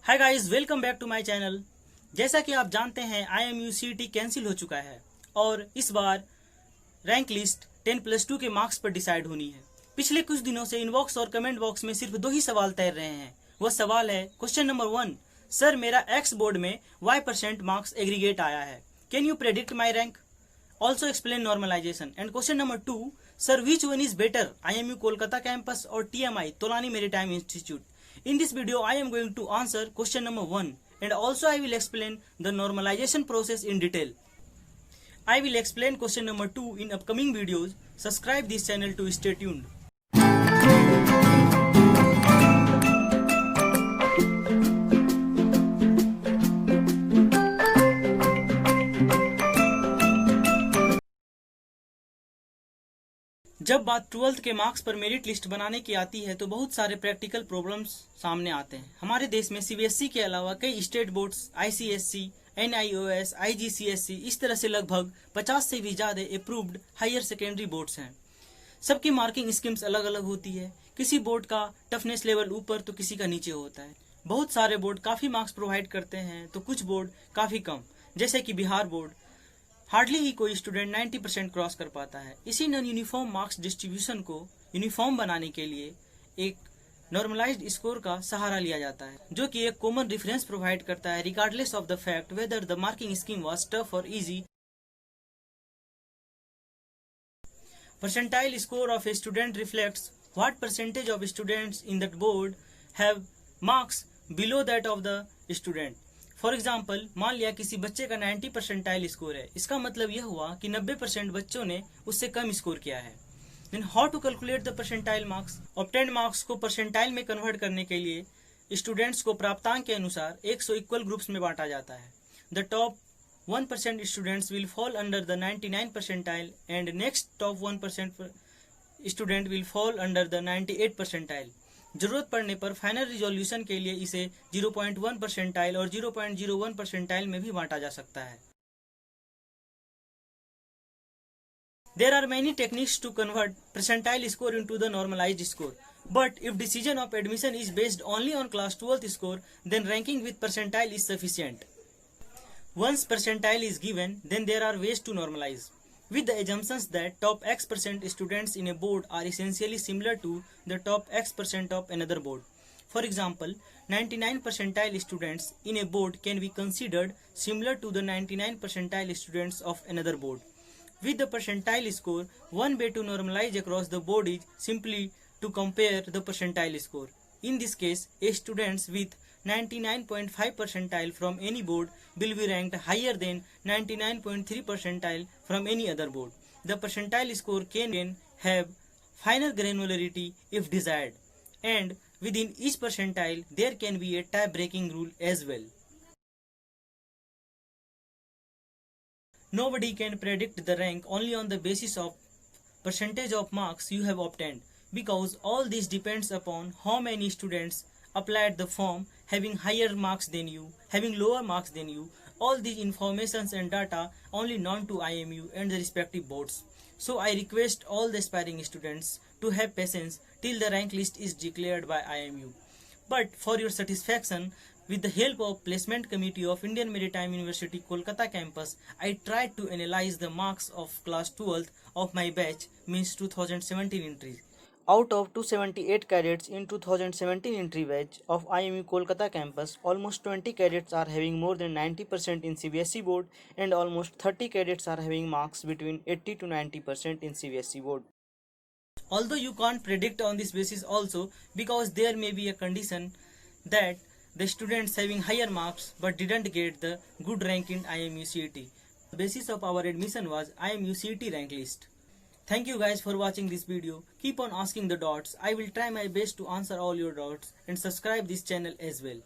Hi guys, welcome back to my channel. जैसा कि आप जानते हैं IMUCET कैंसिल हो चुका है और इस बार रैंक लिस्ट 10+2 के मार्क्स पर डिसाइड होनी है। पिछले कुछ दिनों से इनबॉक्स और कमेंट बॉक्स में सिर्फ दो ही सवाल तैर रहे हैं। वह सवाल है क्वेश्चन नंबर 1, सर मेरा एक्स बोर्ड में Y% मार्क्स एग्रीगेट आया है, can you predict my rank? Also explain normalization. And question number 2, sir, which one is better, IMU Kolkata campus or TMI Tolani Maritime Institute? In this video, I am going to answer question number 1 and also I will explain the normalization process in detail. I will explain question number 2 in upcoming videos. Subscribe this channel to stay tuned. जब बात 12th के marks पर merit list बनाने की आती है तो बहुत सारे प्रैक्टिकल प्रॉब्लम्स सामने आते हैं। हमारे देश में CBSE के अलावा कई state boards, ICSE, NIOS, IGCSE इस तरह से लगभग 50 से भी ज्यादा अप्रूव्ड हायर सेकेंडरी बोर्ड्स हैं। सबकी मार्किंग स्कीम्स अलग अलग होती है। किसी बोर्ड का टफनेस लेवल ऊपर तो किसी का नीचे होता है। बहुत सारे बोर्ड काफी मार्क्स प्रोवाइड करते हैं तो कुछ बोर्ड काफी कम, जैसे कि बिहार बोर्ड। हार्डली ही कोई स्टूडेंट 90% क्रॉस कर पाता है। इसी नॉन यूनिफॉर्म मार्क्स डिस्ट्रीब्यूशन को यूनिफॉर्म बनाने के लिए एक नॉर्मलाइज्ड स्कोर का सहारा लिया जाता है, जो कि एक कॉमन रेफरेंस प्रोवाइड करता है regardless of the fact whether the marking scheme was tough और easy. Percentile score of a student reflects what percentage of students in that board have marks below that of the student. For example, मान लिया किसी बच्चे का 90 percentile score है। इसका मतलब यह हुआ कि 90% बच्चों ने उससे कम स्कोर किया है। Then how to calculate the percentile marks? Obtained marks को परसेंटाइल में कन्वर्ट करने के लिए स्टूडेंट्स को प्राप्तांक के अनुसार 100 इक्वल ग्रुप्स में बांटा जाता है। The top 1% students will fall under the 99 percentile and next top 1% student will fall under the 98 percentile. जरूरत पड़ने पर फाइनल रिजोल्यूशन के लिए इसे 0.1 परसेंटाइल और 0.01 परसेंटाइल में भी बांटा जा सकता है। There are many techniques to convert percentile score into the normalized score. But if decision of admission is based only on class 12th score, then ranking with percentile is sufficient. Once percentile is given, then there are ways to normalize, with the assumptions that top X% students in a board are essentially similar to the top X% of another board. For example, 99 percentile students in a board can be considered similar to the 99 percentile students of another board. With the percentile score, one way to normalize across the board is simply to compare the percentile score. In this case, a students with 99.5 percentile from any board will be ranked higher than 99.3 percentile from any other board. The percentile score can have finer granularity if desired, and within each percentile there can be a tie-breaking rule as well. Nobody can predict the rank only on the basis of percentage of marks you have obtained, because all this depends upon how many students applied the form having higher marks than you, having lower marks than you. All these informations and data only known to IMU and the respective boards. So I request all the aspiring students to have patience till the rank list is declared by IMU. But for your satisfaction, with the help of Placement Committee of Indian Maritime University Kolkata campus, I tried to analyze the marks of class 12th of my batch, means 2017 entries. Out of 278 cadets in 2017 entry batch of IMU Kolkata campus, almost 20 cadets are having more than 90% in CBSE board and almost 30 cadets are having marks between 80 to 90% in CBSE board. Although you can't predict on this basis also, because there may be a condition that the students having higher marks but didn't get the good rank in IMUCET. The basis of our admission was IMUCET rank list. Thank you guys for watching this video. Keep on asking the doubts. I will try my best to answer all your doubts and subscribe this channel as well.